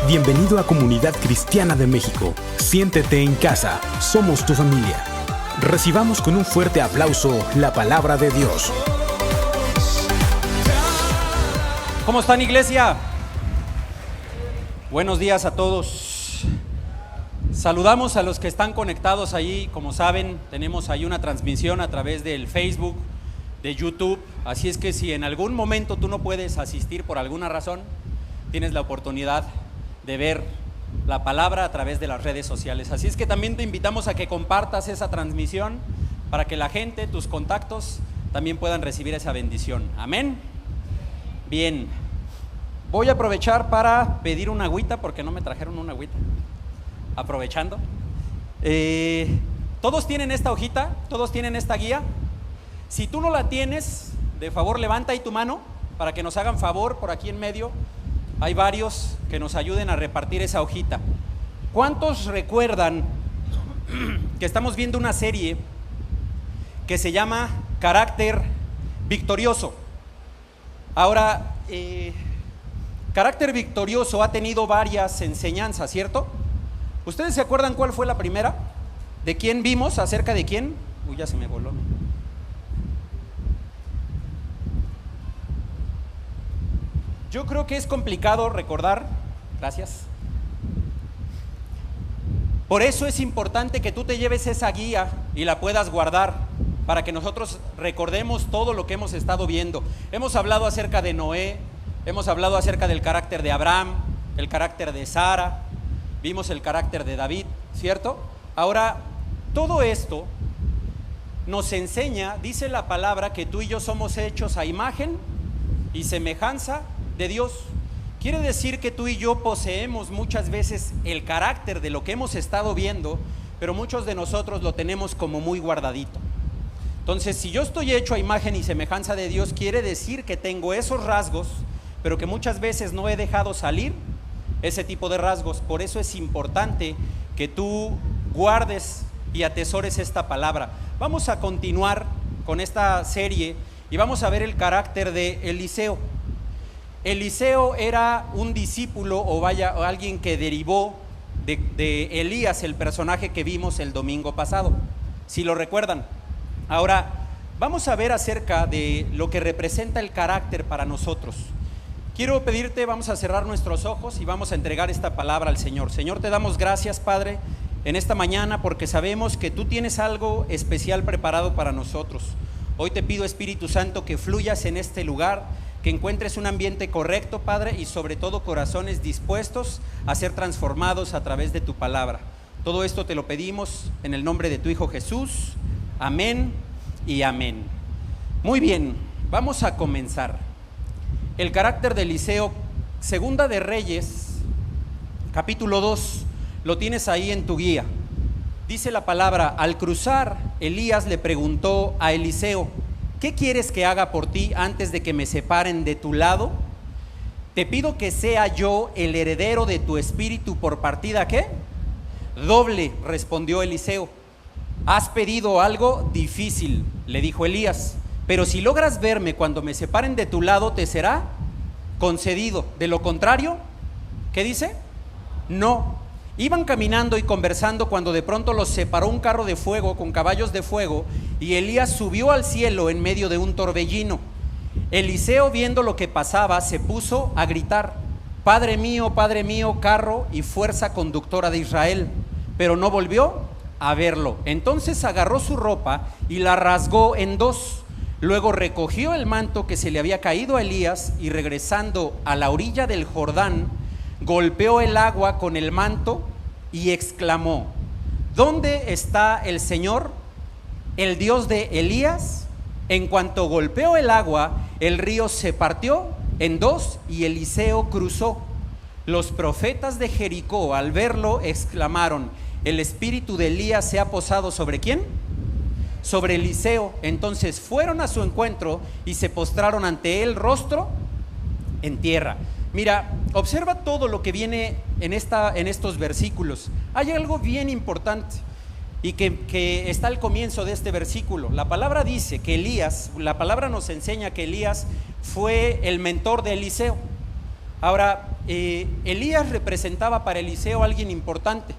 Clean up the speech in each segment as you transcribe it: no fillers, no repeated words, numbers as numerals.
Bienvenido a Comunidad Cristiana de México. Siéntete en casa, somos tu familia. Recibamos con un fuerte aplauso la palabra de Dios. ¿Cómo están, iglesia? Buenos días a todos. Saludamos a los que están conectados ahí. Como saben, tenemos ahí una transmisión a través del Facebook, de YouTube. Así es que si en algún momento tú no puedes asistir por alguna razón, tienes la oportunidad de ver la palabra a través de las redes sociales. Así es que también te invitamos a que compartas esa transmisión para que la gente, tus contactos, también puedan recibir esa bendición. Amén. Bien, voy a aprovechar para pedir una agüita porque no me trajeron una agüita. Aprovechando. Todos tienen esta hojita, todos tienen esta guía. Si tú no la tienes, de favor levanta ahí tu mano para que nos hagan favor por aquí en medio. Hay varios que nos ayuden a repartir esa hojita. ¿Cuántos recuerdan que estamos viendo una serie que se llama Carácter Victorioso? Ahora, Carácter Victorioso ha tenido varias enseñanzas, ¿cierto? ¿Ustedes se acuerdan cuál fue la primera? ¿De quién vimos? ¿Acerca de quién? Uy, ya se me voló. Yo creo que es complicado recordar, gracias. Por eso es importante que tú te lleves esa guía y la puedas guardar para que nosotros recordemos todo lo que hemos estado viendo. Hemos hablado acerca de Noé, hemos hablado acerca del carácter de Abraham, el carácter de Sara, vimos el carácter de David, ¿cierto? Ahora, todo esto nos enseña, dice la palabra, que tú y yo somos hechos a imagen y semejanza de Dios. Quiere decir que tú y yo poseemos muchas veces el carácter de lo que hemos estado viendo, pero muchos de nosotros lo tenemos como muy guardadito. Entonces, si yo estoy hecho a imagen y semejanza de Dios, quiere decir que tengo esos rasgos, pero que muchas veces no he dejado salir ese tipo de rasgos. Por eso es importante que tú guardes y atesores esta palabra. Vamos a continuar con esta serie y vamos a ver el carácter de Eliseo. Eliseo era un discípulo o alguien que derivó de Elías, el personaje que vimos el domingo pasado, si lo recuerdan. Ahora, vamos a ver acerca de lo que representa el carácter para nosotros. Quiero pedirte, vamos a cerrar nuestros ojos y vamos a entregar esta palabra al Señor. Señor, te damos gracias, Padre, en esta mañana porque sabemos que tú tienes algo especial preparado para nosotros. Hoy te pido, Espíritu Santo, que fluyas en este lugar, que encuentres un ambiente correcto, Padre, y sobre todo corazones dispuestos a ser transformados a través de tu palabra. Todo esto te lo pedimos en el nombre de tu Hijo Jesús. Amén y amén. Muy bien, vamos a comenzar. El carácter de Eliseo, Segunda de Reyes, capítulo 2, lo tienes ahí en tu guía. Dice la palabra: al cruzar, Elías le preguntó a Eliseo: ¿qué quieres que haga por ti antes de que me separen de tu lado? Te pido que sea yo el heredero de tu espíritu por partida, ¿qué? Doble, respondió Eliseo. Has pedido algo difícil, le dijo Elías, pero si logras verme cuando me separen de tu lado, te será concedido. De lo contrario, ¿qué dice? No. Iban caminando y conversando cuando de pronto los separó un carro de fuego con caballos de fuego y Elías subió al cielo en medio de un torbellino. Eliseo, viendo lo que pasaba, se puso a gritar: Padre mío, carro y fuerza conductora de Israel. Pero no volvió a verlo. Entonces agarró su ropa y la rasgó en dos. Luego recogió el manto que se le había caído a Elías y, regresando a la orilla del Jordán, golpeó el agua con el manto y exclamó: ¿dónde está el Señor, el Dios de Elías? En cuanto golpeó el agua, el río se partió en dos y Eliseo cruzó. Los profetas de Jericó, al verlo, exclamaron: el espíritu de Elías se ha posado ¿sobre quién? Sobre Eliseo. Entonces fueron a su encuentro y se postraron ante él rostro en tierra. Mira, observa todo lo que viene en estos versículos. Hay algo bien importante y que está al comienzo de este versículo. La palabra dice que Elías, la palabra nos enseña que Elías fue el mentor de Eliseo. Ahora, Elías representaba para Eliseo a alguien importante.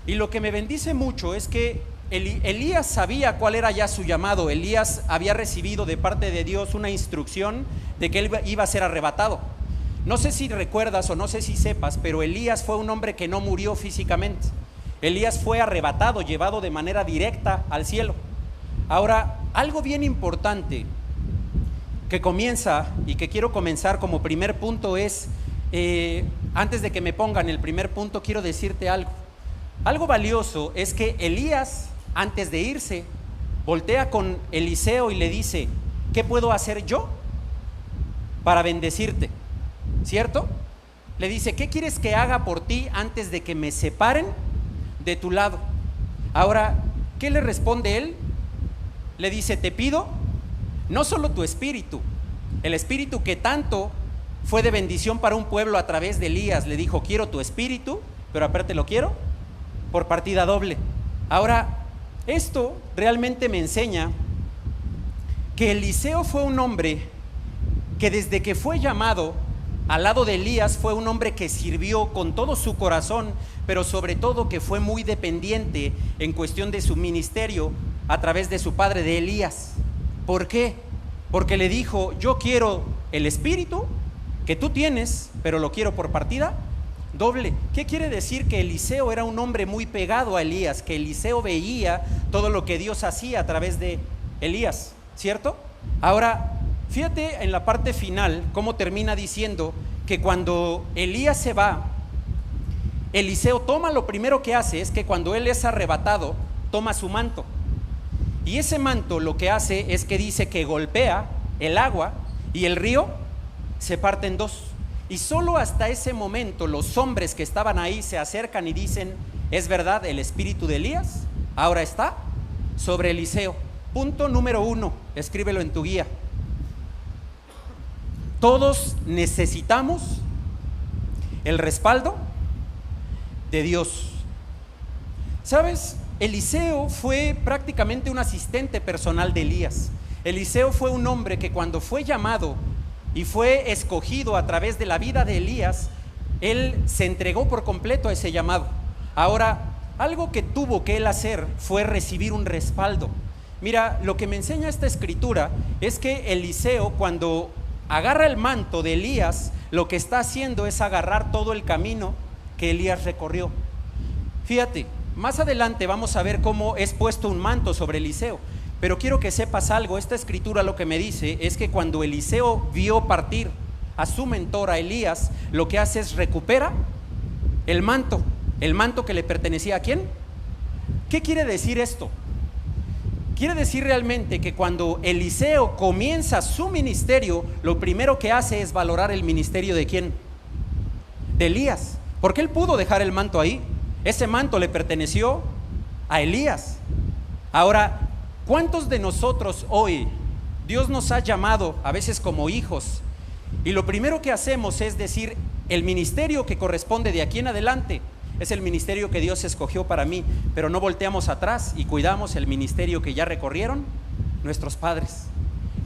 Y lo que me bendice mucho es que Elías sabía cuál era ya su llamado. Elías había recibido de parte de Dios una instrucción de que él iba a ser arrebatado. No sé si recuerdas o no sé si sepas, pero Elías fue un hombre que no murió físicamente. Elías fue arrebatado, llevado de manera directa al cielo. Ahora, algo bien importante que comienza y que quiero comenzar como primer punto es, antes de que me pongan el primer punto, quiero decirte algo. Algo valioso es que Elías, antes de irse, voltea con Eliseo y le dice: ¿qué puedo hacer yo para bendecirte? ¿Cierto? Le dice: ¿qué quieres que haga por ti antes de que me separen de tu lado? Ahora, ¿qué le responde él? Le dice: te pido no solo tu espíritu, el espíritu que tanto fue de bendición para un pueblo a través de Elías. Le dijo: quiero tu espíritu, pero aparte lo quiero por partida doble. Ahora, esto realmente me enseña que Eliseo fue un hombre que desde que fue llamado al lado de Elías fue un hombre que sirvió con todo su corazón, pero sobre todo que fue muy dependiente en cuestión de su ministerio a través de su padre, de Elías. ¿Por qué? Porque le dijo: yo quiero el espíritu que tú tienes, pero lo quiero por partida doble. ¿Qué quiere decir? Que Eliseo era un hombre muy pegado a Elías, que Eliseo veía todo lo que Dios hacía a través de Elías, ¿cierto? Ahora, fíjate en la parte final cómo termina diciendo que cuando Elías se va, Eliseo toma, lo primero que hace es que cuando él es arrebatado, toma su manto. Y ese manto lo que hace es que dice que golpea el agua y el río se parte en dos. Y solo hasta ese momento los hombres que estaban ahí se acercan y dicen: es verdad, el espíritu de Elías ahora está sobre Eliseo. Punto número 1, escríbelo en tu guía. Todos necesitamos el respaldo de Dios. ¿Sabes? Eliseo fue prácticamente un asistente personal de Elías. Eliseo fue un hombre que cuando fue llamado y fue escogido a través de la vida de Elías, él se entregó por completo a ese llamado. Ahora, algo que tuvo que él hacer fue recibir un respaldo. Mira, lo que me enseña esta escritura es que Eliseo, cuando agarra el manto de Elías, lo que está haciendo es agarrar todo el camino que Elías recorrió. Fíjate, más adelante vamos a ver cómo es puesto un manto sobre Eliseo, pero quiero que sepas algo. Esta escritura lo que me dice es que cuando Eliseo vio partir a su mentor, a Elías, lo que hace es recupera el manto que le pertenecía ¿a quién? ¿Qué quiere decir esto? Quiere decir realmente que cuando Eliseo comienza su ministerio, lo primero que hace es valorar el ministerio ¿de quién? De Elías, porque él pudo dejar el manto ahí. Ese manto le perteneció a Elías. Ahora, ¿cuántos de nosotros hoy Dios nos ha llamado a veces como hijos? Y lo primero que hacemos es decir: el ministerio que corresponde de aquí en adelante es el ministerio que Dios escogió para mí, pero no volteamos atrás y cuidamos el ministerio que ya recorrieron nuestros padres.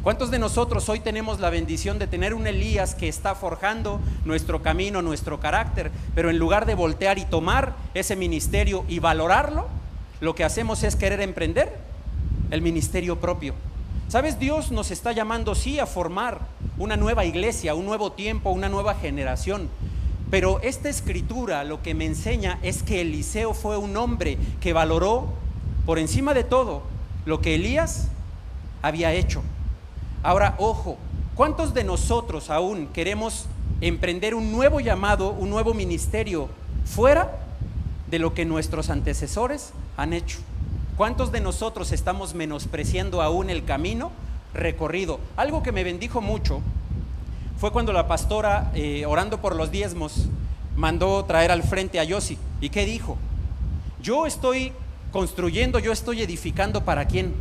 ¿Cuántos de nosotros hoy tenemos la bendición de tener un Elías que está forjando nuestro camino, nuestro carácter, pero en lugar de voltear y tomar ese ministerio y valorarlo, lo que hacemos es querer emprender el ministerio propio? ¿Sabes? Dios nos está llamando sí a formar una nueva iglesia, un nuevo tiempo, una nueva generación. Pero esta escritura lo que me enseña es que Eliseo fue un hombre que valoró por encima de todo lo que Elías había hecho. Ahora, ojo, ¿cuántos de nosotros aún queremos emprender un nuevo llamado, un nuevo ministerio fuera de lo que nuestros antecesores han hecho? ¿Cuántos de nosotros estamos menospreciando aún el camino recorrido? Algo que me bendijo mucho fue cuando la pastora, orando por los diezmos, mandó traer al frente a Yossi. ¿Y qué dijo? Yo estoy construyendo, yo estoy edificando, ¿para quién?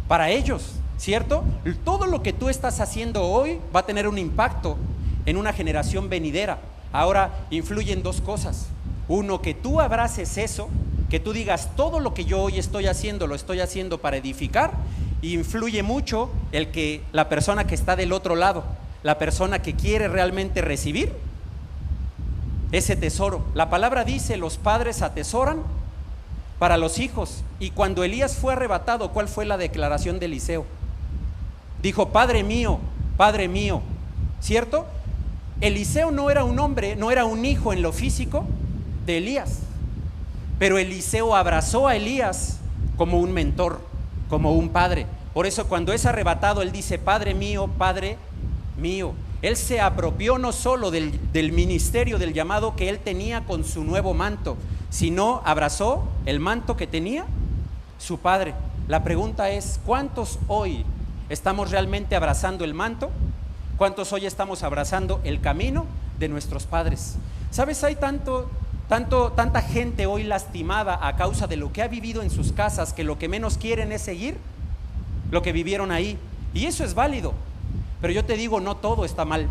Para ellos, ¿cierto? Todo lo que tú estás haciendo hoy va a tener un impacto en una generación venidera. Ahora influyen dos cosas. Uno, que tú abraces eso, que tú digas todo lo que yo hoy estoy haciendo, lo estoy haciendo para edificar. Y influye mucho el que la persona que está del otro lado, la persona que quiere realmente recibir ese tesoro. La palabra dice: los padres atesoran para los hijos. Y cuando Elías fue arrebatado, ¿cuál fue la declaración de Eliseo? Dijo: Padre mío, ¿cierto? Eliseo no era un hombre, no era un hijo en lo físico de Elías, pero Eliseo abrazó a Elías como un mentor, como un padre. Por eso cuando es arrebatado, él dice: Padre mío, Padre mío. Él se apropió no solo del ministerio, del llamado que él tenía con su nuevo manto, sino abrazó el manto que tenía su padre. La pregunta es: ¿cuántos hoy estamos realmente abrazando el manto? ¿Cuántos hoy estamos abrazando el camino de nuestros padres? ¿Sabes? Hay tanta gente hoy lastimada a causa de lo que ha vivido en sus casas, que lo que menos quieren es seguir lo que vivieron ahí. Y eso es válido, pero yo te digo, no todo está mal.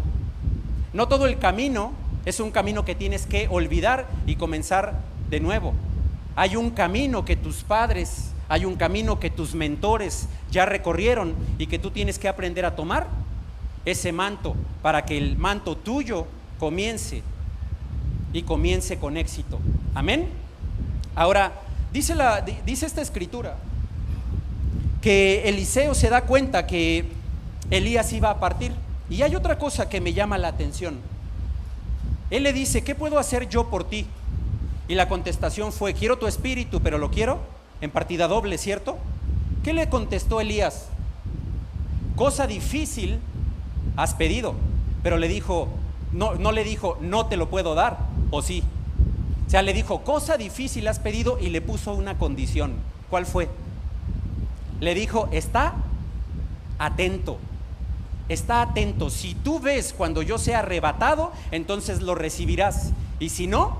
No todo el camino es un camino que tienes que olvidar y comenzar de nuevo. Hay un camino que tus padres, hay un camino que tus mentores ya recorrieron y que tú tienes que aprender a tomar ese manto para que el manto tuyo comience y comience con éxito. Amén. Ahora, dice esta escritura que Eliseo se da cuenta que Elías iba a partir. Y hay otra cosa que me llama la atención. Él le dice: ¿qué puedo hacer yo por ti? Y la contestación fue: quiero tu espíritu, pero lo quiero en partida doble, ¿cierto? ¿Qué le contestó Elías? Cosa difícil has pedido. Pero le dijo, no le dijo: no te lo puedo dar, o sí. O sea, le dijo: cosa difícil has pedido, y le puso una condición. ¿Cuál fue? Le dijo: está atento. Está atento. Si tú ves cuando yo sea arrebatado, entonces lo recibirás. Y si no,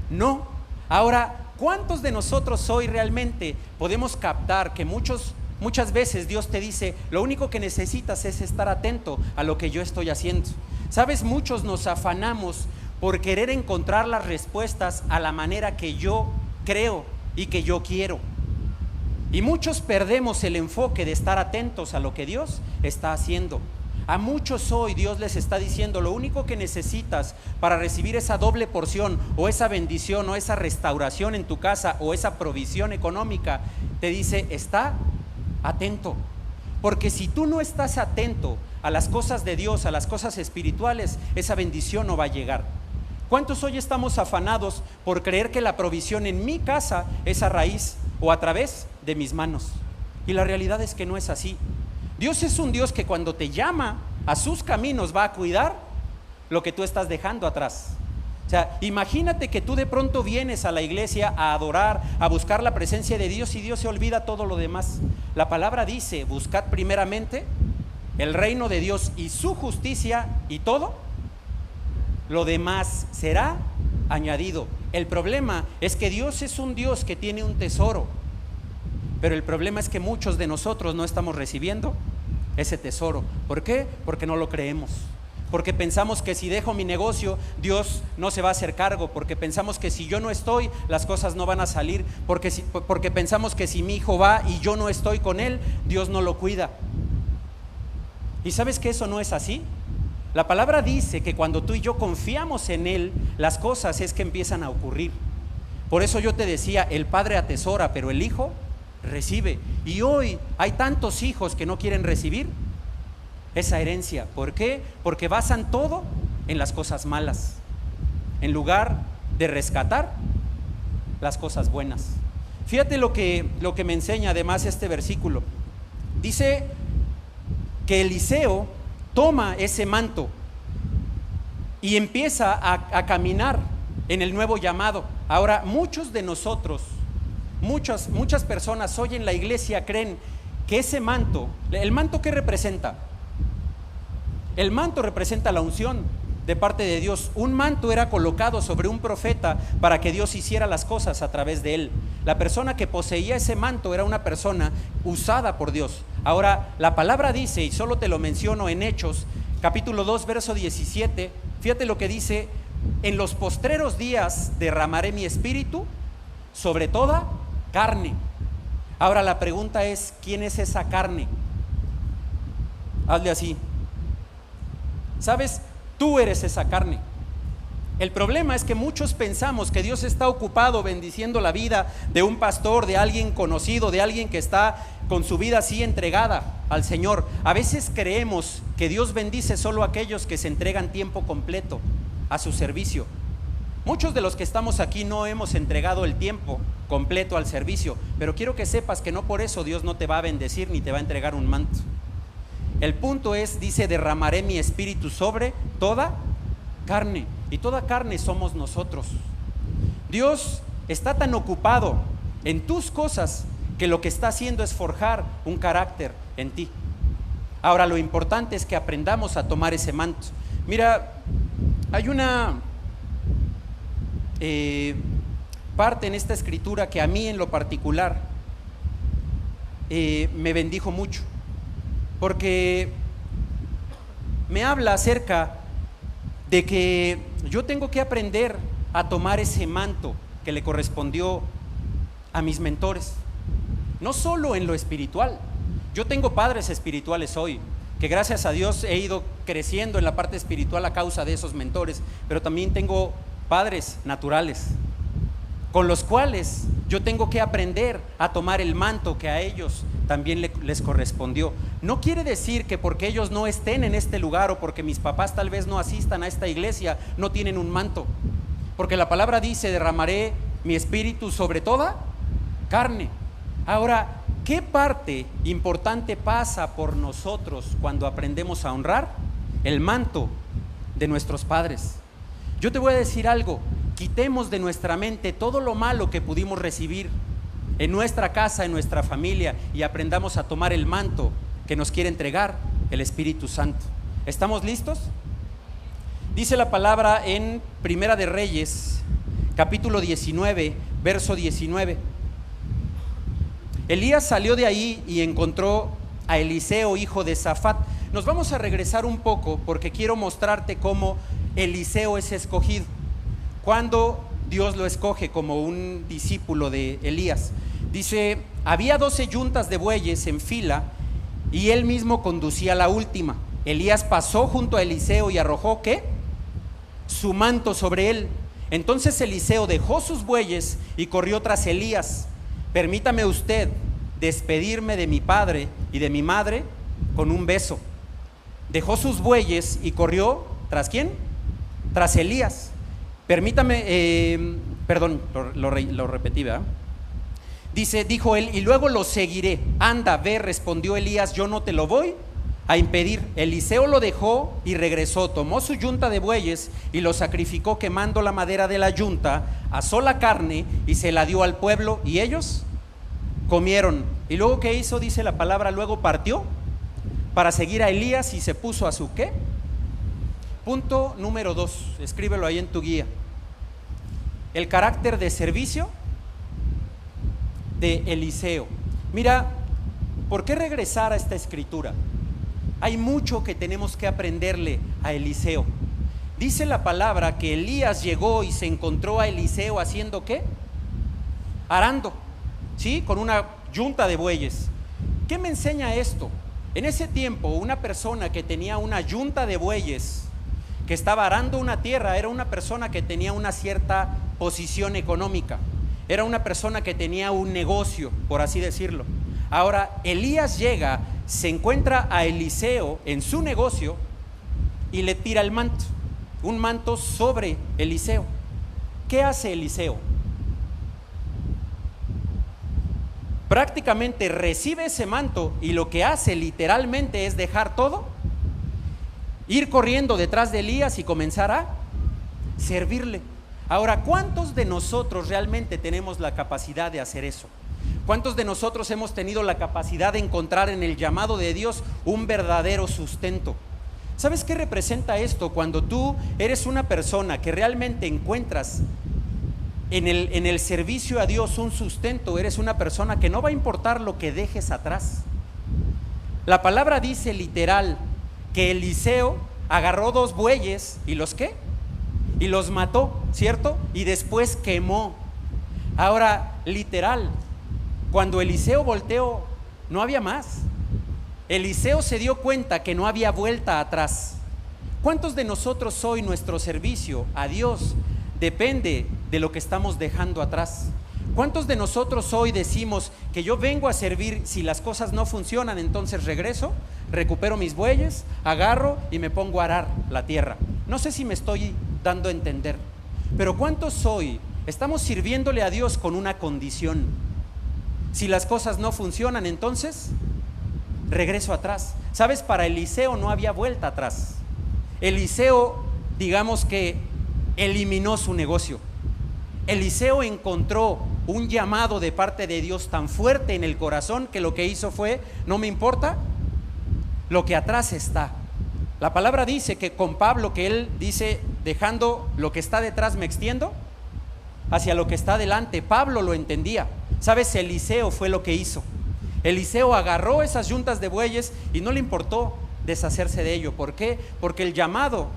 no. Ahora, ¿cuántos de nosotros hoy realmente podemos captar que muchas veces Dios te dice: lo único que necesitas es estar atento a lo que yo estoy haciendo? Sabes, muchos nos afanamos por querer encontrar las respuestas a la manera que yo creo y que yo quiero. Y muchos perdemos el enfoque de estar atentos a lo que Dios está haciendo. A muchos hoy Dios les está diciendo: lo único que necesitas para recibir esa doble porción, o esa bendición, o esa restauración en tu casa, o esa provisión económica, te dice: está atento. Porque si tú no estás atento a las cosas de Dios, a las cosas espirituales, esa bendición no va a llegar. ¿Cuántos hoy estamos afanados por creer que la provisión en mi casa es a raíz o a través de mis manos? Y la realidad es que no es así. Dios es un Dios que cuando te llama a sus caminos va a cuidar lo que tú estás dejando atrás. O sea, imagínate que tú de pronto vienes a la iglesia a adorar, a buscar la presencia de Dios, y Dios se olvida todo lo demás. La palabra dice: buscad primeramente el reino de Dios y su justicia, y todo lo demás será añadido. El problema es que Dios es un Dios que tiene un tesoro, pero el problema es que muchos de nosotros no estamos recibiendo ese tesoro. ¿Por qué? Porque no lo creemos. Porque pensamos que si dejo mi negocio, Dios no se va a hacer cargo. Porque pensamos que si yo no estoy, las cosas no van a salir. Porque pensamos que si mi hijo va y yo no estoy con él, Dios no lo cuida. ¿Y sabes que eso no es así? La palabra dice que cuando tú y yo confiamos en Él, las cosas es que empiezan a ocurrir. Por eso yo te decía, el padre atesora, pero el hijo recibe. Y hoy hay tantos hijos que no quieren recibir esa herencia. ¿Por qué? Porque basan todo en las cosas malas, en lugar de rescatar las cosas buenas. Fíjate lo que me enseña además este versículo. Dice que Eliseo toma ese manto y empieza a caminar en el nuevo llamado. Ahora, muchos de nosotros, muchas personas hoy en la iglesia creen que ese manto, ¿el manto qué representa? El manto representa la unción de parte de Dios. Un manto era colocado sobre un profeta para que Dios hiciera las cosas a través de él. La persona que poseía ese manto era una persona usada por Dios. Ahora, la palabra dice, y solo te lo menciono en Hechos, capítulo 2, verso 17, fíjate lo que dice: en los postreros días derramaré mi espíritu sobre toda carne. Ahora la pregunta es, ¿quién es esa carne? Hazle así. ¿Sabes? Tú eres esa carne. El problema es que muchos pensamos que Dios está ocupado bendiciendo la vida de un pastor, de alguien conocido, de alguien que está con su vida así entregada al Señor. A veces creemos que Dios bendice solo a aquellos que se entregan tiempo completo a su servicio. Muchos de los que estamos aquí no hemos entregado el tiempo completo al servicio, pero quiero que sepas que no por eso Dios no te va a bendecir ni te va a entregar un manto. El punto es, dice, derramaré mi espíritu sobre toda carne, y toda carne somos nosotros. Dios está tan ocupado en tus cosas que lo que está haciendo es forjar un carácter en ti. Ahora, lo importante es que aprendamos a tomar ese manto. Mira, hay una parte en esta escritura que a mí en lo particular me bendijo mucho, porque me habla acerca de que yo tengo que aprender a tomar ese manto que le correspondió a mis mentores, no solo en lo espiritual. Yo tengo padres espirituales hoy, que gracias a Dios he ido creciendo en la parte espiritual a causa de esos mentores, pero también tengo padres naturales, con los cuales yo tengo que aprender a tomar el manto que a ellos también les correspondió. No quiere decir que porque ellos no estén en este lugar o porque mis papás tal vez no asistan a esta iglesia, no tienen un manto, porque la palabra dice: derramaré mi espíritu sobre toda carne. Ahora, ¿qué parte importante pasa por nosotros cuando aprendemos a honrar el manto de nuestros padres? Yo te voy a decir algo: quitemos de nuestra mente todo lo malo que pudimos recibir en nuestra casa, en nuestra familia, y aprendamos a tomar el manto que nos quiere entregar el Espíritu Santo. ¿Estamos listos? Dice la palabra en Primera de Reyes, capítulo 19, verso 19. Elías salió de ahí y encontró a Eliseo, hijo de Safat. Nos vamos a regresar un poco porque quiero mostrarte cómo Eliseo es escogido, cuando Dios lo escoge como un discípulo de Elías. Dice: había 12 yuntas de bueyes en fila y él mismo conducía la última. Elías pasó junto a Eliseo y arrojó, ¿qué? Su manto sobre él. Entonces Eliseo dejó sus bueyes y corrió tras Elías. Permítame usted despedirme de mi padre y de mi madre con un beso. Dejó sus bueyes y corrió, ¿tras quién? Tras Elías. Permítame, perdón, lo repetí, ¿verdad? Dice, dijo él, y luego lo seguiré. Anda, ve, respondió Elías, yo no te lo voy a impedir. Eliseo lo dejó y regresó, tomó su yunta de bueyes y lo sacrificó quemando la madera de la yunta, asó la carne y se la dio al pueblo y ellos comieron. Y luego, ¿qué hizo? Dice la palabra, luego partió para seguir a Elías y se puso a su ¿qué? Punto número 2, escríbelo ahí en tu guía. El carácter de servicio de Eliseo. Mira, ¿por qué regresar a esta escritura? Hay mucho que tenemos que aprenderle a Eliseo. Dice la palabra que Elías llegó y se encontró a Eliseo haciendo ¿qué? Arando, ¿sí? Con una yunta de bueyes. ¿Qué me enseña esto? En ese tiempo, una persona que tenía una yunta de bueyes, que estaba arando una tierra, era una persona que tenía una cierta posición económica, era una persona que tenía un negocio, por así decirlo. Ahora, Elías llega, se encuentra a Eliseo en su negocio y le tira el manto, un manto sobre Eliseo. ¿Qué hace Eliseo? Prácticamente recibe ese manto y lo que hace literalmente es dejar todo, ir corriendo detrás de Elías y comenzar a servirle. Ahora, ¿cuántos de nosotros realmente tenemos la capacidad de hacer eso? ¿Cuántos de nosotros hemos tenido la capacidad de encontrar en el llamado de Dios un verdadero sustento? ¿Sabes qué representa esto? Cuando tú eres una persona que realmente encuentras en el servicio a Dios un sustento, eres una persona que no va a importar lo que dejes atrás. La palabra dice literal que Eliseo agarró 2 bueyes y ¿los qué? Y los mató, ¿cierto? Y después quemó. Ahora, literal, cuando Eliseo volteó, no había más. Eliseo se dio cuenta que no había vuelta atrás. ¿Cuántos de nosotros hoy nuestro servicio a Dios depende de lo que estamos dejando atrás? ¿Cuántos de nosotros hoy decimos que yo vengo a servir, si las cosas no funcionan, entonces regreso, recupero mis bueyes, agarro y me pongo a arar la tierra? No sé si me estoy dando a entender, pero ¿cuántos hoy estamos sirviéndole a Dios con una condición? Si las cosas no funcionan, entonces regreso atrás. ¿Sabes? Para Eliseo no había vuelta atrás. Eliseo, digamos que eliminó su negocio. Eliseo encontró un llamado de parte de Dios tan fuerte en el corazón que lo que hizo fue: no me importa lo que atrás está. La palabra dice que con Pablo, que él dice: dejando lo que está detrás me extiendo hacia lo que está adelante. Pablo lo entendía. ¿Sabes? Eliseo fue lo que hizo. Eliseo agarró esas yuntas de bueyes y no le importó deshacerse de ello. ¿Por qué? Porque el llamado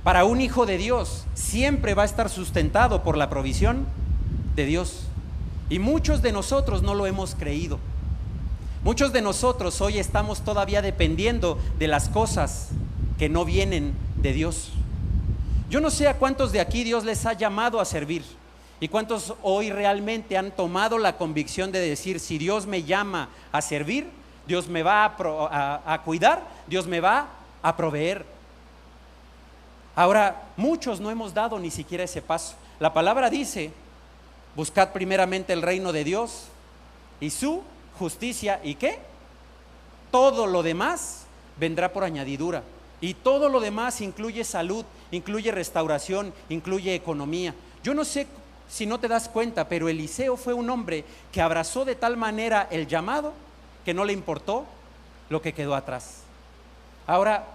para un hijo de Dios siempre va a estar sustentado por la provisión de Dios. Y muchos de nosotros no lo hemos creído. Muchos de nosotros hoy estamos todavía dependiendo de las cosas que no vienen de Dios. Yo no sé a cuántos de aquí Dios les ha llamado a servir y cuántos hoy realmente han tomado la convicción de decir: si Dios me llama a servir, Dios me va a cuidar, Dios me va a proveer. Ahora, muchos no hemos dado ni siquiera ese paso. La palabra dice: buscad primeramente el reino de Dios y su justicia, ¿y qué? Todo lo demás vendrá por añadidura. Y todo lo demás incluye salud, incluye restauración, incluye economía. Yo no sé si no te das cuenta, pero Eliseo fue un hombre que abrazó de tal manera el llamado que no le importó lo que quedó atrás. Ahora,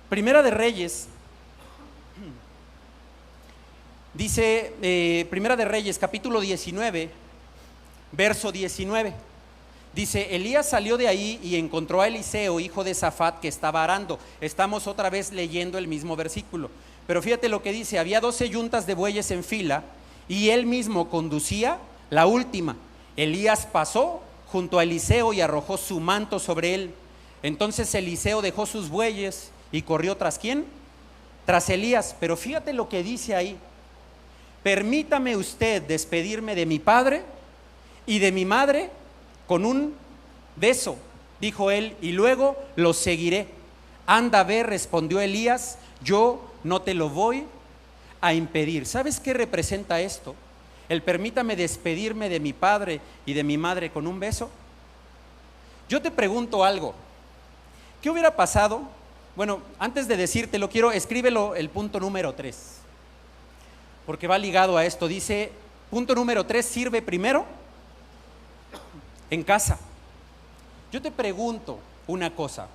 Primera de Reyes, dice, Primera de Reyes, capítulo 19, verso 19. Dice: Elías salió de ahí y encontró a Eliseo, hijo de Safat, que estaba arando. Estamos otra vez leyendo el mismo versículo, pero fíjate lo que dice: había 12 yuntas de bueyes en fila y él mismo conducía la última. Elías pasó junto a Eliseo y arrojó su manto sobre él. Entonces Eliseo dejó sus bueyes y corrió ¿tras quién? Tras Elías. Pero fíjate lo que dice ahí: permítame usted despedirme de mi padre y de mi madre con un beso, dijo él, y luego los seguiré. Anda, ve, respondió Elías, yo no te lo voy a impedir. ¿Sabes qué representa esto? El permítame despedirme de mi padre y de mi madre con un beso. Yo te pregunto algo: ¿qué hubiera pasado? Bueno, antes de decírtelo, escríbelo el punto número 3, porque va ligado a esto. Dice, punto número 3, sirve primero en casa. Yo te pregunto una cosa: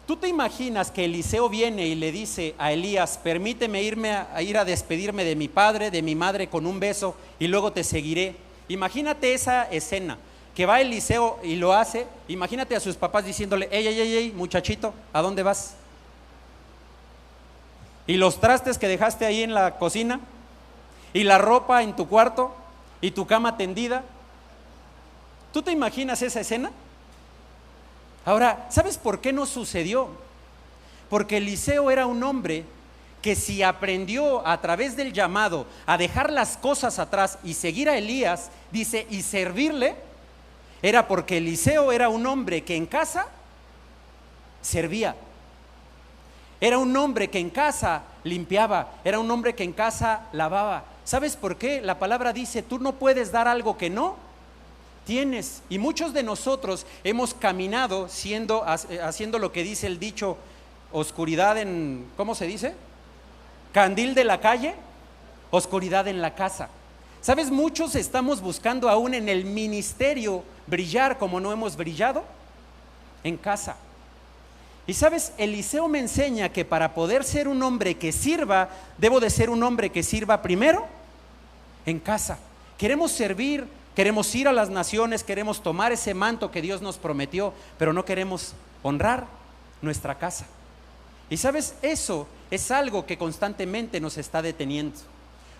¿tú te imaginas que Eliseo viene y le dice a Elías: permíteme ir a despedirme de mi padre, de mi madre con un beso y luego te seguiré? Imagínate esa escena, que va Eliseo y lo hace. Imagínate a sus papás diciéndole: ey, muchachito, ¿a dónde vas? Y los trastes que dejaste ahí en la cocina, y la ropa en tu cuarto, y tu cama tendida. ¿Tú te imaginas esa escena? Ahora, ¿sabes por qué no sucedió? Porque Eliseo era un hombre que, si aprendió a través del llamado a dejar las cosas atrás y seguir a Elías, dice, y servirle, era porque Eliseo era un hombre que en casa servía. Era un hombre que en casa limpiaba, era un hombre que en casa lavaba. ¿Sabes por qué? La palabra dice: tú no puedes dar algo que no tienes. Y muchos de nosotros hemos caminado haciendo lo que dice el dicho: oscuridad en, ¿cómo se dice? Candil de la calle, oscuridad en la casa. ¿Sabes? Muchos estamos buscando aún en el ministerio brillar como no hemos brillado en casa. Y ¿sabes? Eliseo me enseña que para poder ser un hombre que sirva, debo de ser un hombre que sirva primero en casa. Queremos servir, queremos ir a las naciones, queremos tomar ese manto que Dios nos prometió, pero no queremos honrar nuestra casa. Y sabes, eso es algo que constantemente nos está deteniendo.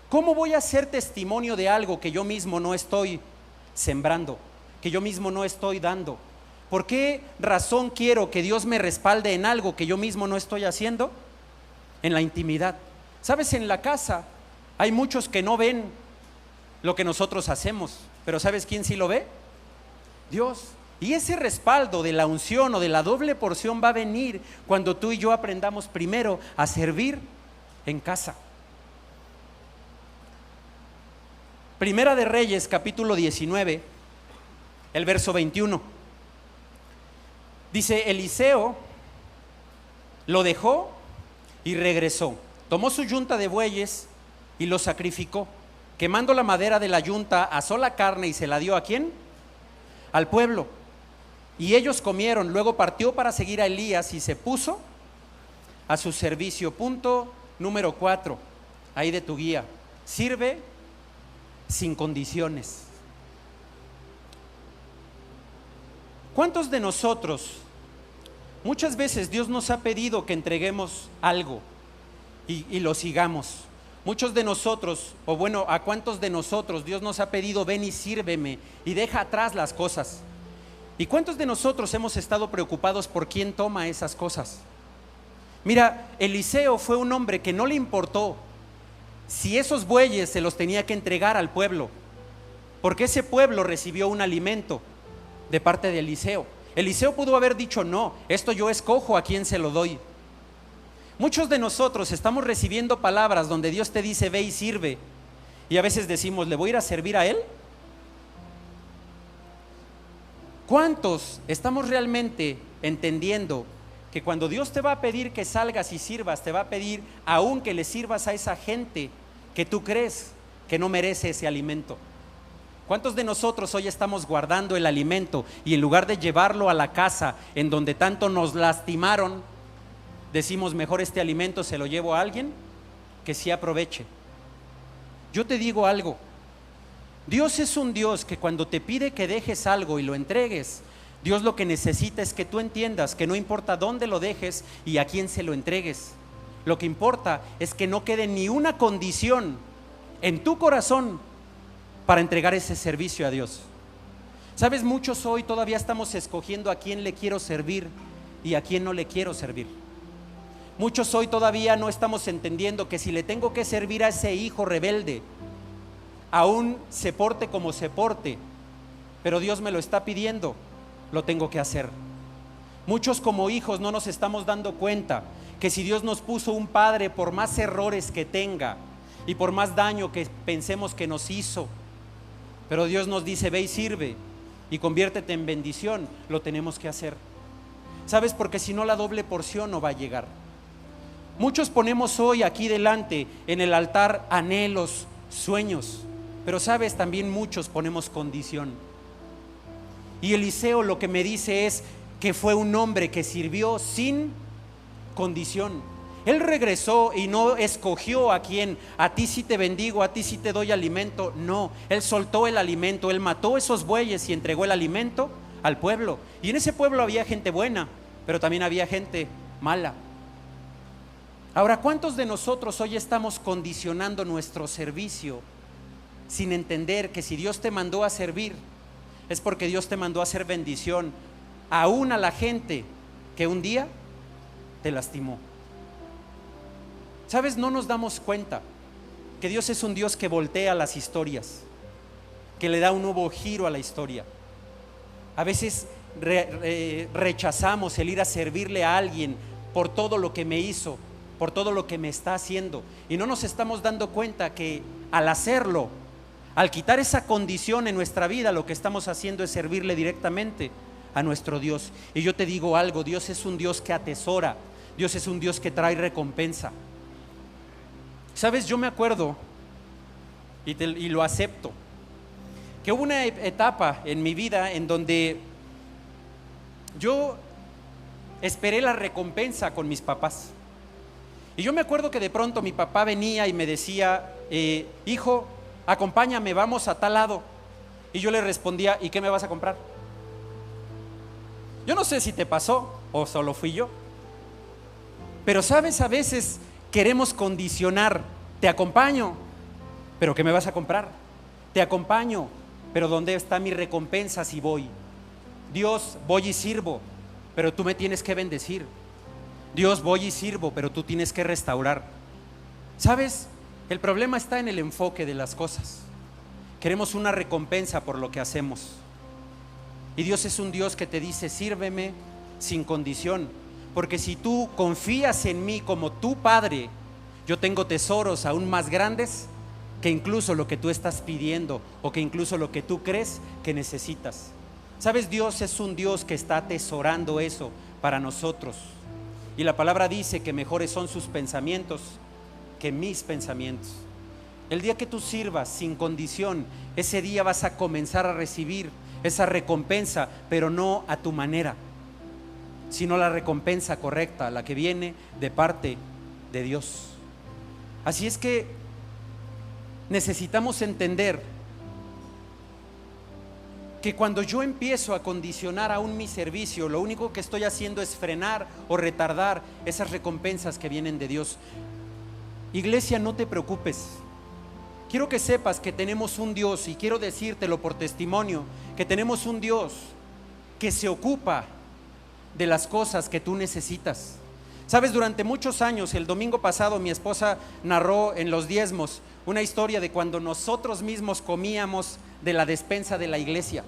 ¿Cómo voy a ser testimonio de algo que yo mismo no estoy sembrando, que yo mismo no estoy dando? ¿Por qué razón quiero que Dios me respalde en algo que yo mismo no estoy haciendo? En la intimidad. Sabes, en la casa hay muchos que no ven lo que nosotros hacemos, pero ¿sabes quién sí lo ve? Dios. Y ese respaldo de la unción o de la doble porción va a venir cuando tú y yo aprendamos primero a servir en casa. Primera de Reyes, capítulo 19, el verso 21. Dice: Eliseo lo dejó y regresó. Tomó su yunta de bueyes y lo sacrificó. Quemando la madera de la yunta, asó la carne y se la dio ¿a quién? Al pueblo. Y ellos comieron. Luego partió para seguir a Elías y se puso a su servicio. Punto número 4, ahí de tu guía: sirve sin condiciones. ¿Cuántos de nosotros, muchas veces Dios nos ha pedido que entreguemos algo y lo sigamos? Muchos de nosotros, o bueno, ¿a cuántos de nosotros Dios nos ha pedido: ven y sírveme y deja atrás las cosas? ¿Y cuántos de nosotros hemos estado preocupados por quién toma esas cosas? Mira, Eliseo fue un hombre que no le importó si esos bueyes se los tenía que entregar al pueblo, porque ese pueblo recibió un alimento de parte de Eliseo. Eliseo pudo haber dicho: no, esto yo escojo a quién se lo doy. Muchos de nosotros estamos recibiendo palabras donde Dios te dice: ve y sirve, y a veces decimos: ¿le voy a ir a servir a Él? ¿Cuántos estamos realmente entendiendo que cuando Dios te va a pedir que salgas y sirvas, te va a pedir aún que le sirvas a esa gente que tú crees que no merece ese alimento? ¿Cuántos de nosotros hoy estamos guardando el alimento y en lugar de llevarlo a la casa en donde tanto nos lastimaron, decimos: mejor este alimento se lo llevo a alguien que sí aproveche? Yo te digo algo: Dios es un Dios que cuando te pide que dejes algo y lo entregues, Dios lo que necesita es que tú entiendas que no importa dónde lo dejes y a quién se lo entregues. Lo que importa es que no quede ni una condición en tu corazón para entregar ese servicio a Dios. Sabes, muchos hoy todavía estamos escogiendo a quién le quiero servir y a quién no le quiero servir. Muchos hoy todavía no estamos entendiendo que si le tengo que servir a ese hijo rebelde, aún se porte como se porte, pero Dios me lo está pidiendo, lo tengo que hacer. Muchos como hijos no nos estamos dando cuenta que si Dios nos puso un padre, por más errores que tenga y por más daño que pensemos que nos hizo, pero Dios nos dice: ve y sirve y conviértete en bendición, lo tenemos que hacer. ¿Sabes? Porque si no, la doble porción no va a llegar. Muchos ponemos hoy aquí delante en el altar anhelos, sueños, pero sabes, también muchos ponemos condición. Y Eliseo lo que me dice es que fue un hombre que sirvió sin condición. Él regresó y no escogió a quién: a ti sí te bendigo, a ti sí te doy alimento. No, él soltó el alimento, él mató esos bueyes y entregó el alimento al pueblo. Y en ese pueblo había gente buena, pero también había gente mala. Ahora, ¿cuántos de nosotros hoy estamos condicionando nuestro servicio sin entender que si Dios te mandó a servir, es porque Dios te mandó a hacer bendición aún a la gente que un día te lastimó? ¿Sabes? No nos damos cuenta que Dios es un Dios que voltea las historias, que le da un nuevo giro a la historia. A veces rechazamos el ir a servirle a alguien por todo lo que me hizo, por todo lo que me está haciendo, y no nos estamos dando cuenta que al hacerlo, al quitar esa condición en nuestra vida, lo que estamos haciendo es servirle directamente a nuestro Dios. Y yo te digo algo: Dios es un Dios que atesora, Dios es un Dios que trae recompensa. Sabes, yo me acuerdo y lo acepto, que hubo una etapa en mi vida en donde yo esperé la recompensa con mis papás. Y yo me acuerdo que de pronto mi papá venía y me decía: hijo, acompáñame, vamos a tal lado. Y yo le respondía: ¿y qué me vas a comprar? Yo no sé si te pasó o solo fui yo, Pero sabes, a veces queremos condicionar. Te acompaño, pero ¿qué me vas a comprar? Te acompaño, pero ¿dónde está mi recompensa si voy? Dios, voy y sirvo, pero tú me tienes que bendecir. Dios, voy y sirvo, pero tú tienes que restaurar. ¿Sabes? El problema está en el enfoque de las cosas. Queremos una recompensa por lo que hacemos. Y Dios es un Dios que te dice, sírveme sin condición, porque si tú confías en mí como tu Padre, yo tengo tesoros aún más grandes que incluso lo que tú estás pidiendo o que incluso lo que tú crees que necesitas. ¿Sabes? Dios es un Dios que está atesorando eso para nosotros. Y la palabra dice que mejores son sus pensamientos que mis pensamientos. El día que tú sirvas sin condición, ese día vas a comenzar a recibir esa recompensa, pero no a tu manera, sino la recompensa correcta, la que viene de parte de Dios. Así es que necesitamos entender que cuando yo empiezo a condicionar aún mi servicio, lo único que estoy haciendo es frenar o retardar esas recompensas que vienen de Dios. Iglesia, no te preocupes. Quiero que sepas que tenemos un Dios, y quiero decírtelo por testimonio, que tenemos un Dios que se ocupa de las cosas que tú necesitas. Sabes, durante muchos años, el domingo pasado mi esposa narró en los diezmos una historia de cuando nosotros mismos comíamos de la despensa de la iglesia.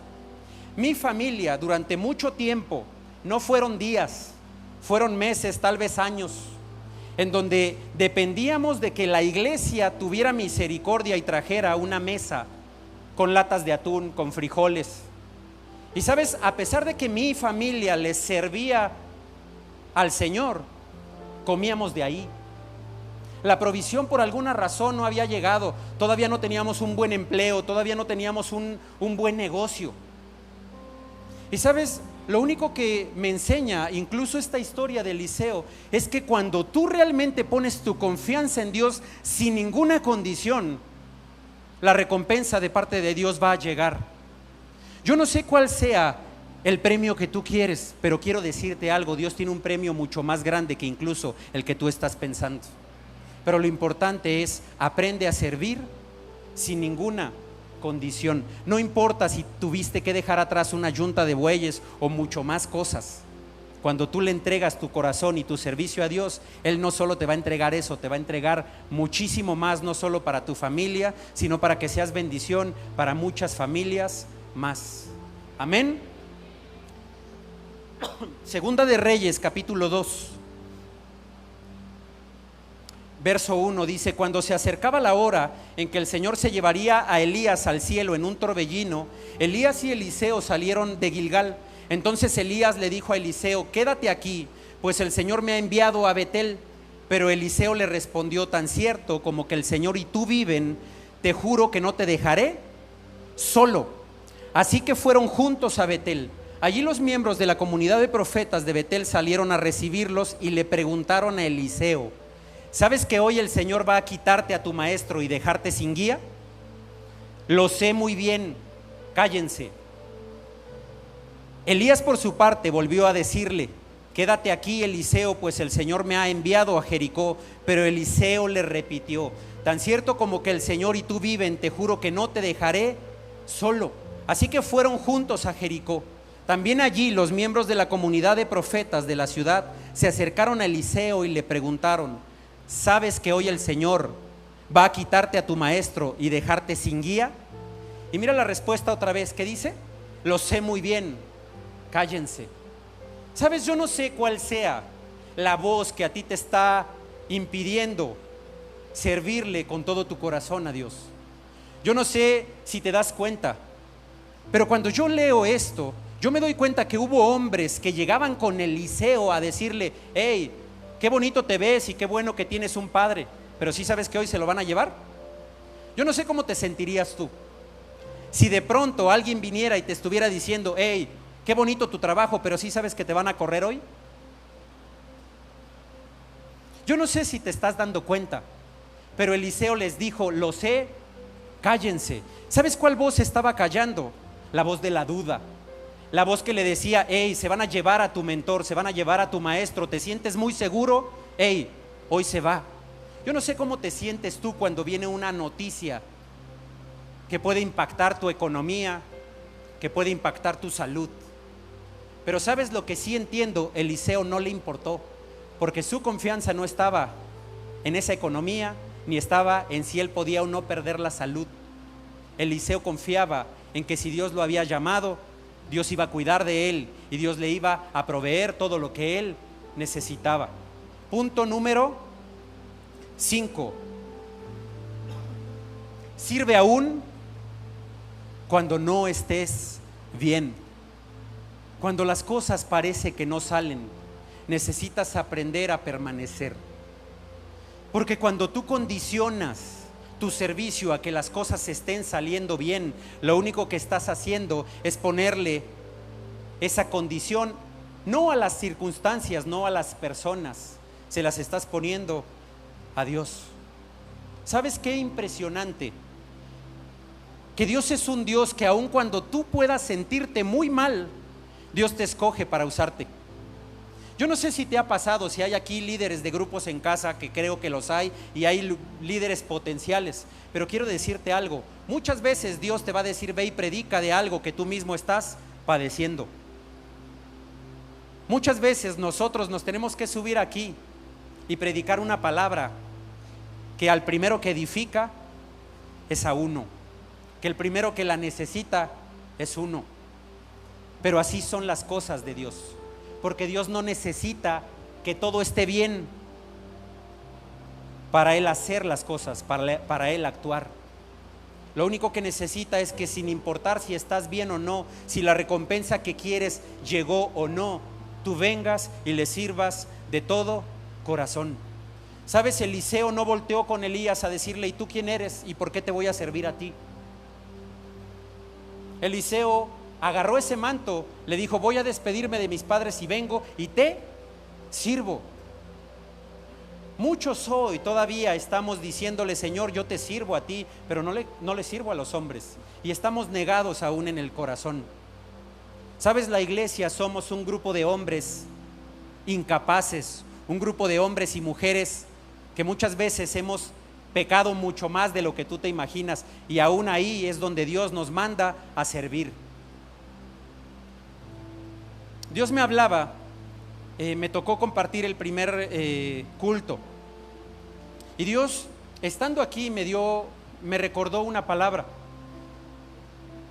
Mi familia durante mucho tiempo, no fueron días, fueron meses, tal vez años, en donde dependíamos de que la iglesia tuviera misericordia y trajera una mesa con latas de atún, con frijoles. Y sabes, a pesar de que mi familia les servía al Señor, comíamos de ahí. La provisión por alguna razón no había llegado, todavía no teníamos un buen empleo, todavía no teníamos un buen negocio. Y sabes, lo único que me enseña incluso esta historia de Eliseo es que cuando tú realmente pones tu confianza en Dios sin ninguna condición, la recompensa de parte de Dios va a llegar. Yo no sé cuál sea el premio que tú quieres, pero quiero decirte algo: Dios tiene un premio mucho más grande que incluso el que tú estás pensando. Pero lo importante es, aprende a servir sin ninguna condición. No importa si tuviste que dejar atrás una yunta de bueyes o mucho más cosas. Cuando tú le entregas tu corazón y tu servicio a Dios, Él no solo te va a entregar eso, te va a entregar muchísimo más, no solo para tu familia, sino para que seas bendición para muchas familias más. Amén. Segunda de Reyes, capítulo 2, verso 1 dice: cuando se acercaba la hora en que el Señor se llevaría a Elías al cielo en un torbellino, Elías y Eliseo salieron de Gilgal. Entonces Elías le dijo a Eliseo: quédate aquí, pues el Señor me ha enviado a Betel. Pero Eliseo le respondió: tan cierto como que el Señor y tú viven, te juro que no te dejaré solo. Así que fueron juntos a Betel. Allí los miembros de la comunidad de profetas de Betel salieron a recibirlos y le preguntaron a Eliseo: ¿sabes que hoy el Señor va a quitarte a tu maestro y dejarte sin guía? Lo sé muy bien, cállense. Elías por su parte volvió a decirle: quédate aquí, Eliseo, pues el Señor me ha enviado a Jericó. Pero Eliseo le repitió: tan cierto como que el Señor y tú viven, te juro que no te dejaré solo. Así que fueron juntos a Jericó. También allí los miembros de la comunidad de profetas de la ciudad se acercaron a Eliseo y le preguntaron: ¿sabes que hoy el Señor va a quitarte a tu maestro y dejarte sin guía? Y mira la respuesta otra vez, ¿qué dice? Lo sé muy bien, cállense. ¿Sabes? Yo no sé cuál sea la voz que a ti te está impidiendo servirle con todo tu corazón a Dios. Yo no sé si te das cuenta, pero cuando yo leo esto, yo me doy cuenta que hubo hombres que llegaban con Eliseo a decirle: hey, qué bonito te ves y qué bueno que tienes un padre, pero ¿sí sabes que hoy se lo van a llevar? Yo no sé cómo te sentirías tú si de pronto alguien viniera y te estuviera diciendo: hey, qué bonito tu trabajo, pero ¿sí sabes que te van a correr hoy? Yo no sé si te estás dando cuenta, pero Eliseo les dijo: lo sé, cállense. ¿Sabes cuál voz estaba callando? La voz de la duda. La voz que le decía: hey, se van a llevar a tu mentor, se van a llevar a tu maestro, ¿te sientes muy seguro? hey, hoy se va. Yo no sé cómo te sientes tú cuando viene una noticia que puede impactar tu economía, que puede impactar tu salud. Pero ¿sabes lo que sí entiendo? Eliseo no le importó, porque su confianza no estaba en esa economía, ni estaba en si él podía o no perder la salud. Eliseo confiaba en que si Dios lo había llamado, Dios iba a cuidar de él y Dios le iba a proveer todo lo que él necesitaba. Punto número 5. Sirve aún cuando no estés bien. Cuando las cosas parece que no salen, necesitas aprender a permanecer. Porque cuando tú condicionas tu servicio a que las cosas estén saliendo bien, lo único que estás haciendo es ponerle esa condición no a las circunstancias, no a las personas, se las estás poniendo a Dios. ¿Sabes qué impresionante? Que Dios es un Dios que aun cuando tú puedas sentirte muy mal, Dios te escoge para usarte. Yo no sé si te ha pasado, si hay aquí líderes de grupos en casa, que creo que los hay, y hay líderes potenciales, pero quiero decirte algo, muchas veces Dios te va a decir, ve y predica de algo que tú mismo estás padeciendo. Muchas veces nosotros nos tenemos que subir aquí y predicar una palabra que al primero que edifica es a uno, que el primero que la necesita es uno. Pero así son las cosas de Dios, porque Dios no necesita que todo esté bien para Él hacer las cosas, para Él actuar. Lo único que necesita es que, sin importar si estás bien o no, si la recompensa que quieres llegó o no, tú vengas y le sirvas de todo corazón. ¿Sabes? Eliseo no volteó con Elías a decirle, ¿y tú quién eres? ¿Y por qué te voy a servir a ti? Eliseo agarró ese manto, le dijo, voy a despedirme de mis padres y vengo y te sirvo. Muchos hoy todavía estamos diciéndole, Señor, yo te sirvo a ti, pero no le sirvo a los hombres, y estamos negados aún en el corazón. ¿Sabes? La iglesia somos un grupo de hombres incapaces, un grupo de hombres y mujeres que muchas veces hemos pecado mucho más de lo que tú te imaginas, y aún ahí es donde Dios nos manda a servir. Dios me hablaba, me tocó compartir el primer culto, y Dios, estando aquí, me recordó una palabra.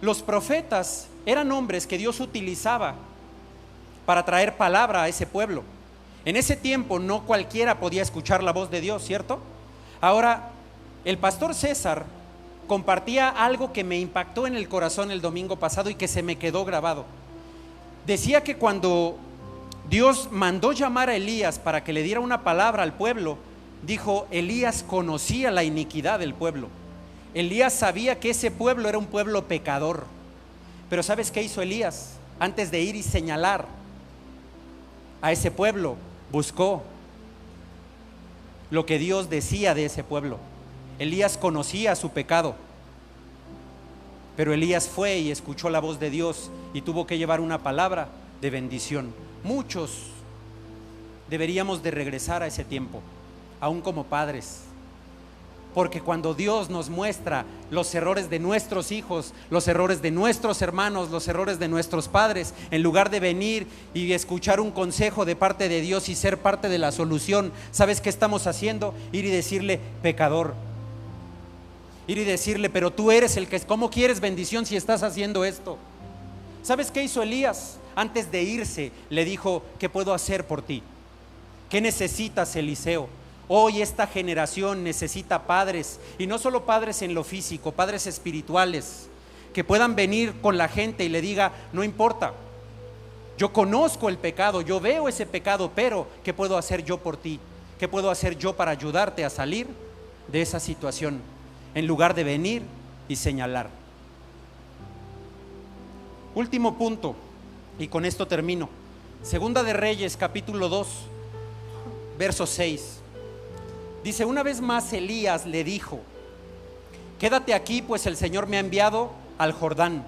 Los profetas eran hombres que Dios utilizaba para traer palabra a ese pueblo. En ese tiempo no cualquiera podía escuchar la voz de Dios, ¿cierto? Ahora, el pastor César compartía algo que me impactó en el corazón el domingo pasado y que se me quedó grabado. Decía que cuando Dios mandó llamar a Elías para que le diera una palabra al pueblo, dijo, Elías conocía la iniquidad del pueblo. Elías sabía que ese pueblo era un pueblo pecador. Pero ¿sabes qué hizo Elías? Antes de ir y señalar a ese pueblo, buscó lo que Dios decía de ese pueblo. Elías conocía su pecado, pero Elías fue y escuchó la voz de Dios y tuvo que llevar una palabra de bendición. Muchos deberíamos de regresar a ese tiempo, aún como padres, porque cuando Dios nos muestra los errores de nuestros hijos, los errores de nuestros hermanos, los errores de nuestros padres, en lugar de venir y escuchar un consejo de parte de Dios y ser parte de la solución, ¿sabes qué estamos haciendo? Ir y decirle, pecador. Ir y decirle, pero tú eres el que, ¿cómo quieres bendición si estás haciendo esto? ¿Sabes qué hizo Elías? Antes de irse, le dijo, ¿qué puedo hacer por ti? ¿Qué necesitas, Eliseo? Hoy esta generación necesita padres, y no solo padres en lo físico, padres espirituales, que puedan venir con la gente y le diga, no importa, yo conozco el pecado, yo veo ese pecado, pero ¿qué puedo hacer yo por ti? ¿Qué puedo hacer yo para ayudarte a salir de esa situación? En lugar de venir y señalar. Último punto, y con esto termino. Segunda de Reyes, capítulo 2, verso 6. Dice, una vez más Elías le dijo, quédate aquí, pues el Señor me ha enviado al Jordán.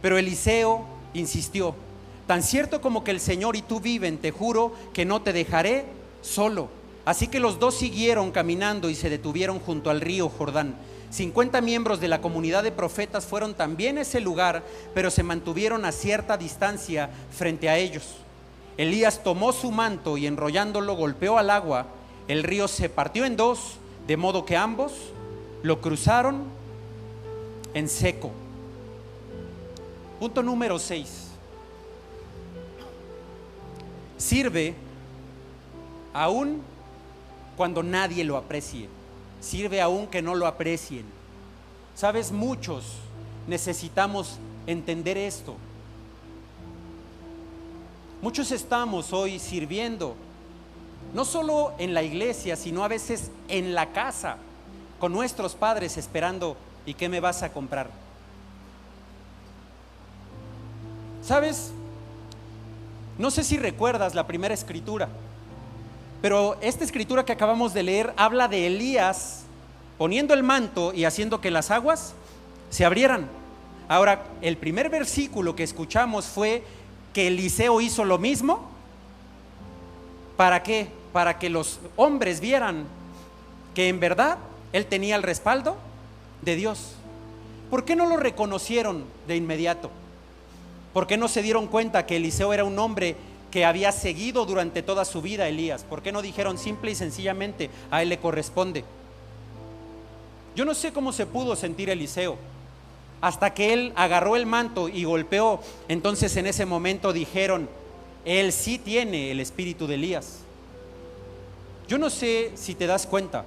Pero Eliseo insistió, tan cierto como que el Señor y tú viven, te juro que no te dejaré solo, Así que los dos siguieron caminando y se detuvieron junto al río Jordán. 50 miembros de la comunidad de profetas fueron también a ese lugar, pero se mantuvieron a cierta distancia frente a ellos. Elías tomó su manto y enrollándolo golpeó al agua. El río se partió en dos, de modo que ambos lo cruzaron en seco. Punto número 6. Sirve aún cuando nadie lo aprecie. Sirve aún que no lo aprecien. Sabes, muchos necesitamos entender esto. Muchos estamos hoy sirviendo, no solo en la iglesia, sino a veces en la casa, con nuestros padres esperando, ¿y qué me vas a comprar? ¿Sabes? No sé si recuerdas la primera escritura, pero esta escritura que acabamos de leer habla de Elías poniendo el manto y haciendo que las aguas se abrieran. Ahora, el primer versículo que escuchamos fue que Eliseo hizo lo mismo. ¿Para qué? Para que los hombres vieran que en verdad él tenía el respaldo de Dios. ¿Por qué no lo reconocieron de inmediato? ¿Por qué no se dieron cuenta que Eliseo era un hombre que había seguido durante toda su vida a Elías? ¿Por qué no dijeron simple y sencillamente, a él le corresponde? Yo no sé cómo se pudo sentir Eliseo hasta que él agarró el manto y golpeó. Entonces en ese momento dijeron, él sí tiene el espíritu de Elías. Yo no sé si te das cuenta,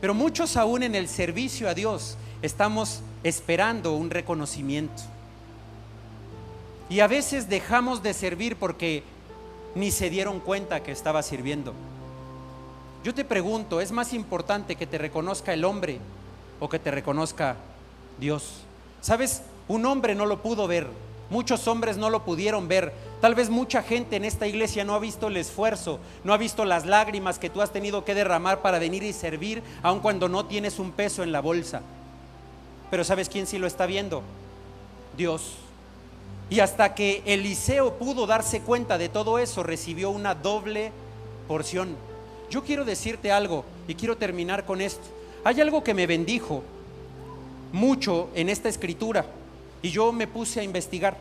pero muchos aún en el servicio a Dios estamos esperando un reconocimiento. Y a veces dejamos de servir porque ni se dieron cuenta que estaba sirviendo. Yo te pregunto, ¿es más importante que te reconozca el hombre o que te reconozca Dios? ¿Sabes? Un hombre no lo pudo ver, muchos hombres no lo pudieron ver. Tal vez mucha gente en esta iglesia no ha visto el esfuerzo, no ha visto las lágrimas que tú has tenido que derramar para venir y servir, aun cuando no tienes un peso en la bolsa. Pero ¿sabes quién sí lo está viendo? Dios. Y hasta que Eliseo pudo darse cuenta de todo eso, recibió una doble porción. Yo quiero decirte algo y quiero terminar con esto. Hay algo que me bendijo mucho en esta escritura y yo me puse a investigar.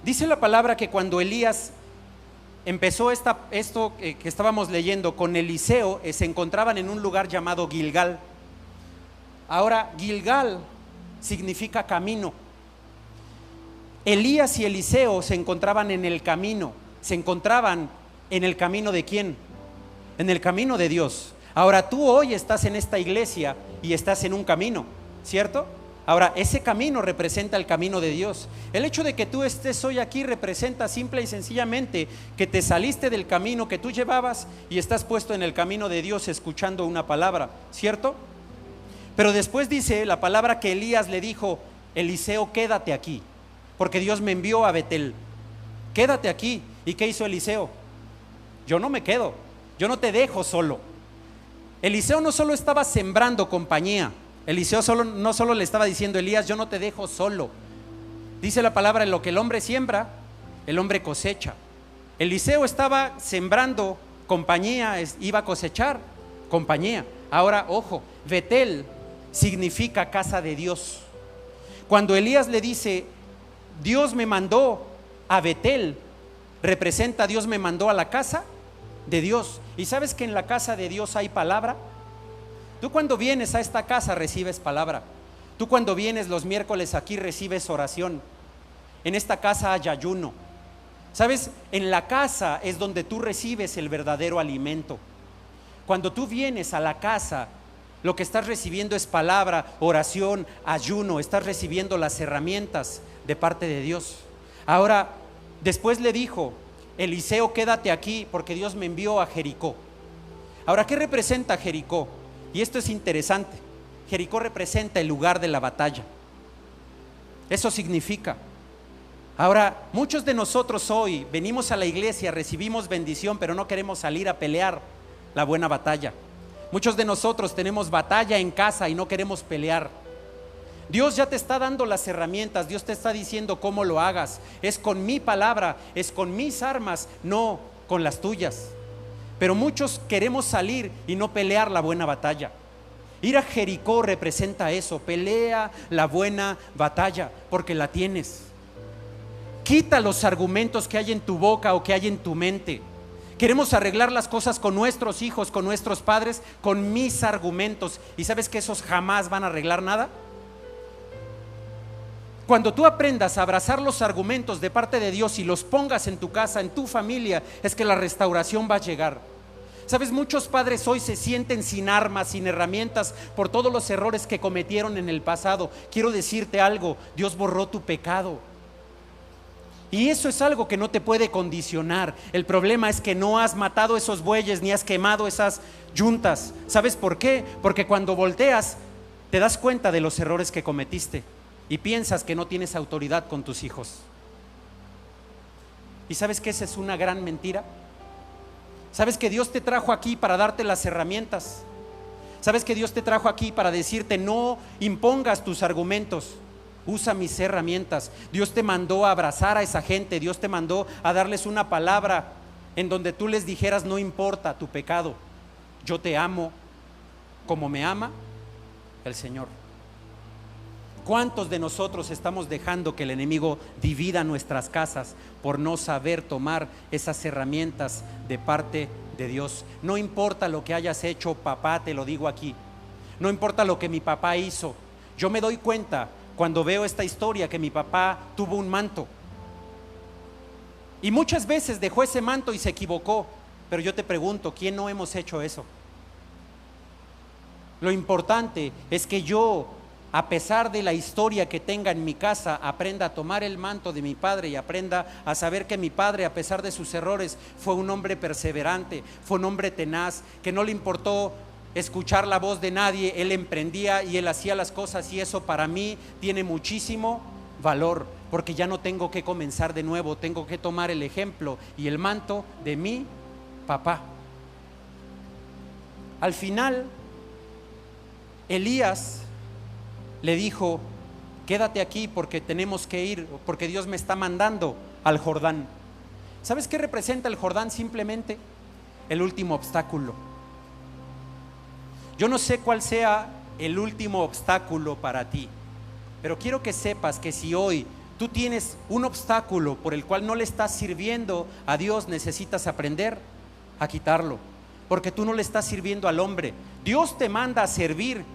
Dice la palabra que cuando Elías empezó esto que estábamos leyendo con Eliseo, se encontraban en un lugar llamado Gilgal. Ahora, Gilgal significa camino. Elías y Eliseo se encontraban en el camino. ¿Se encontraban en el camino de quién? En el camino de Dios. Ahora tú hoy estás en esta iglesia y estás en un camino, ¿cierto? Ahora ese camino representa el camino de Dios. El hecho de que tú estés hoy aquí representa simple y sencillamente que te saliste del camino que tú llevabas y estás puesto en el camino de Dios escuchando una palabra, ¿cierto? Pero después dice la palabra que Elías le dijo, Eliseo, quédate aquí, porque Dios me envió a Betel. Quédate aquí. ¿Y qué hizo Eliseo? Yo no me quedo, yo no te dejo solo. Eliseo no solo estaba sembrando compañía, Eliseo no solo le estaba diciendo, Elías, yo no te dejo solo. Dice la palabra, en lo que el hombre siembra, el hombre cosecha. Eliseo estaba sembrando compañía, iba a cosechar compañía. Ahora, ojo, Betel significa casa de Dios. Cuando Elías le dice, Dios me mandó a Betel, representa Dios me mandó a la casa de Dios. ¿Y sabes que en la casa de Dios hay palabra? Tú cuando vienes a esta casa recibes palabra. Tú cuando vienes los miércoles aquí recibes oración. En esta casa hay ayuno. ¿Sabes? En la casa es donde tú recibes el verdadero alimento. Cuando tú vienes a la casa, lo que estás recibiendo es palabra, oración, ayuno. Estás recibiendo las herramientas de parte de Dios. Ahora, después le dijo, Eliseo, quédate aquí porque Dios me envió a Jericó. Ahora, ¿qué representa Jericó? Y esto es interesante. Jericó representa el lugar de la batalla. Eso significa. Ahora, muchos de nosotros hoy venimos a la iglesia, recibimos bendición, pero no queremos salir a pelear la buena batalla. Muchos de nosotros tenemos batalla en casa y no queremos pelear. Dios ya te está dando las herramientas, Dios te está diciendo cómo lo hagas. Es con mi palabra, es con mis armas, no con las tuyas. Pero muchos queremos salir y no pelear la buena batalla. Ir a Jericó representa eso, pelea la buena batalla, porque la tienes. Quita los argumentos que hay en tu boca o que hay en tu mente. Queremos arreglar las cosas con nuestros hijos, con nuestros padres, con mis argumentos. ¿Y sabes que esos jamás van a arreglar nada? Cuando tú aprendas a abrazar los argumentos de parte de Dios y los pongas en tu casa, en tu familia, es que la restauración va a llegar. Sabes, muchos padres hoy se sienten sin armas, sin herramientas por todos los errores que cometieron en el pasado. Quiero decirte algo, Dios borró tu pecado. Y eso es algo que no te puede condicionar. El problema es que no has matado esos bueyes ni has quemado esas yuntas. ¿Sabes por qué? Porque cuando volteas te das cuenta de los errores que cometiste y piensas que no tienes autoridad con tus hijos. ¿Y sabes que esa es una gran mentira? ¿Sabes que Dios te trajo aquí para darte las herramientas? ¿Sabes que Dios te trajo aquí para decirte no impongas tus argumentos? Usa mis herramientas. Dios te mandó a abrazar a esa gente. Dios te mandó a darles una palabra en donde tú les dijeras: no importa tu pecado, yo te amo como me ama el Señor. ¿Cuántos de nosotros estamos dejando que el enemigo divida nuestras casas por no saber tomar esas herramientas de parte de Dios? No importa lo que hayas hecho, papá, te lo digo aquí. No importa lo que mi papá hizo. Yo me doy cuenta cuando veo esta historia que mi papá tuvo un manto y muchas veces dejó ese manto y se equivocó. Pero yo te pregunto, ¿quién no hemos hecho eso? Lo importante es que yo, a pesar de la historia que tenga en mi casa, aprenda a tomar el manto de mi padre y aprenda a saber que mi padre, a pesar de sus errores, fue un hombre perseverante, fue un hombre tenaz, que no le importó escuchar la voz de nadie. Él emprendía y él hacía las cosas, y eso para mí tiene muchísimo valor, porque ya no tengo que comenzar de nuevo, tengo que tomar el ejemplo y el manto de mi papá. Al final, Elías le dijo: quédate aquí porque tenemos que ir, porque Dios me está mandando al Jordán. ¿Sabes qué representa el Jordán? Simplemente el último obstáculo. Yo no sé cuál sea el último obstáculo para ti, pero quiero que sepas que si hoy tú tienes un obstáculo por el cual no le estás sirviendo a Dios, necesitas aprender a quitarlo, porque tú no le estás sirviendo al hombre. Dios te manda a servir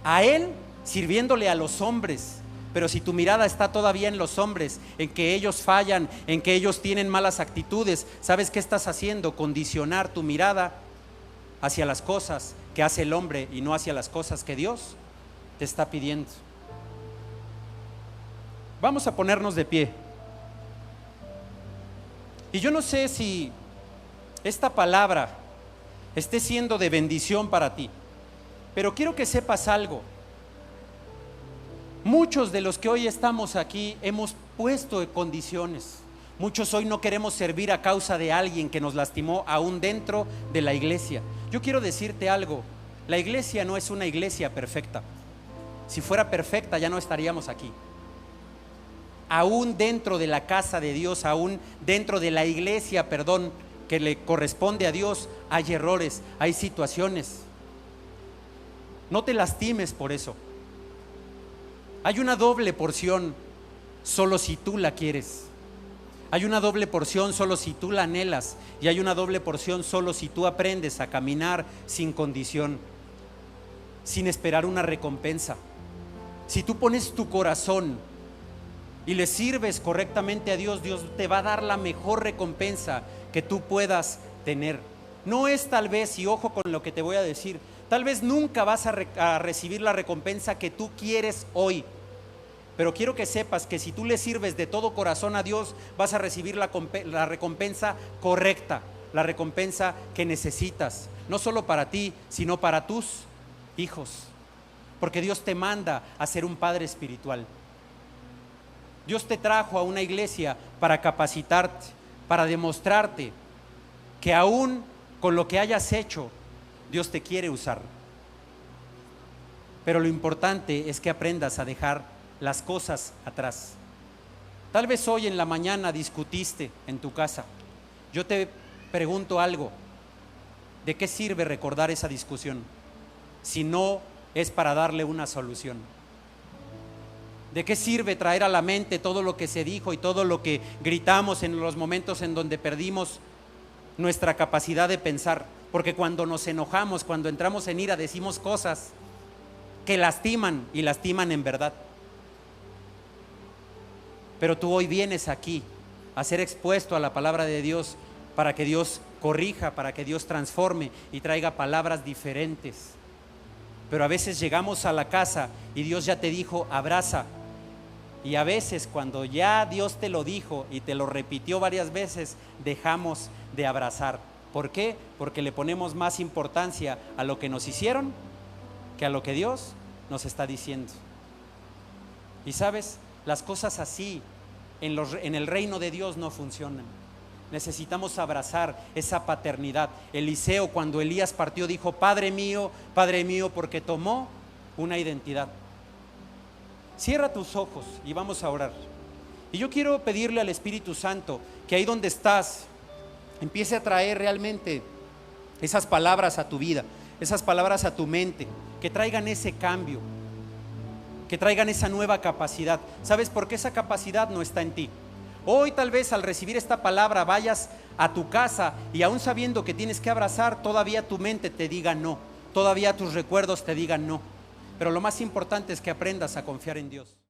a Él sirviéndole a los hombres. Pero si tu mirada está todavía en los hombres, en que ellos fallan, en que ellos tienen malas actitudes, ¿sabes qué estás haciendo? Condicionar tu mirada hacia las cosas que hace el hombre y no hacia las cosas que Dios te está pidiendo. Vamos a ponernos de pie. Y yo no sé si esta palabra esté siendo de bendición para ti, pero quiero que sepas algo. Muchos de los que hoy estamos aquí hemos puesto condiciones. Muchos hoy no queremos servir a causa de alguien que nos lastimó, aún dentro de la iglesia. Yo quiero decirte algo: la iglesia no es una iglesia perfecta. Si fuera perfecta ya no estaríamos aquí. Aún dentro de la casa de Dios, aún dentro de la iglesia, que le corresponde a Dios, hay errores, hay situaciones. No te lastimes por eso. Hay una doble porción solo si tú la quieres. Hay una doble porción solo si tú la anhelas, y hay una doble porción solo si tú aprendes a caminar sin condición, sin esperar una recompensa. Si tú pones tu corazón y le sirves correctamente a Dios, Dios te va a dar la mejor recompensa que tú puedas tener. No es tal vez, y ojo con lo que te voy a decir, tal vez nunca vas a recibir la recompensa que tú quieres hoy, pero quiero que sepas que si tú le sirves de todo corazón a Dios, vas a recibir la recompensa correcta, la recompensa que necesitas, no solo para ti, sino para tus hijos, porque Dios te manda a ser un padre espiritual. Dios te trajo a una iglesia para capacitarte, para demostrarte que aún con lo que hayas hecho, Dios te quiere usar. Pero lo importante es que aprendas a dejar las cosas atrás. Tal vez hoy en la mañana discutiste en tu casa. Yo te pregunto algo. ¿De qué sirve recordar esa discusión si no es para darle una solución? ¿De qué sirve traer a la mente todo lo que se dijo y todo lo que gritamos en los momentos en donde perdimos nuestra capacidad de pensar? Porque cuando nos enojamos, cuando entramos en ira, decimos cosas que lastiman y lastiman en verdad. Pero tú hoy vienes aquí a ser expuesto a la palabra de Dios para que Dios corrija, para que Dios transforme y traiga palabras diferentes. Pero a veces llegamos a la casa y Dios ya te dijo, abraza. Y a veces cuando ya Dios te lo dijo y te lo repitió varias veces, dejamos de abrazar. ¿Por qué? Porque le ponemos más importancia a lo que nos hicieron que a lo que Dios nos está diciendo. Y sabes, las cosas así en el reino de Dios no funcionan. Necesitamos abrazar esa paternidad. Eliseo, cuando Elías partió, dijo, Padre mío, porque tomó una identidad. Cierra tus ojos y vamos a orar. Y yo quiero pedirle al Espíritu Santo que ahí donde estás empiece a traer realmente esas palabras a tu vida, esas palabras a tu mente, que traigan ese cambio, que traigan esa nueva capacidad. ¿Sabes por qué esa capacidad no está en ti? Hoy tal vez al recibir esta palabra vayas a tu casa y aún sabiendo que tienes que abrazar, todavía tu mente te diga no, todavía tus recuerdos te digan no. Pero lo más importante es que aprendas a confiar en Dios.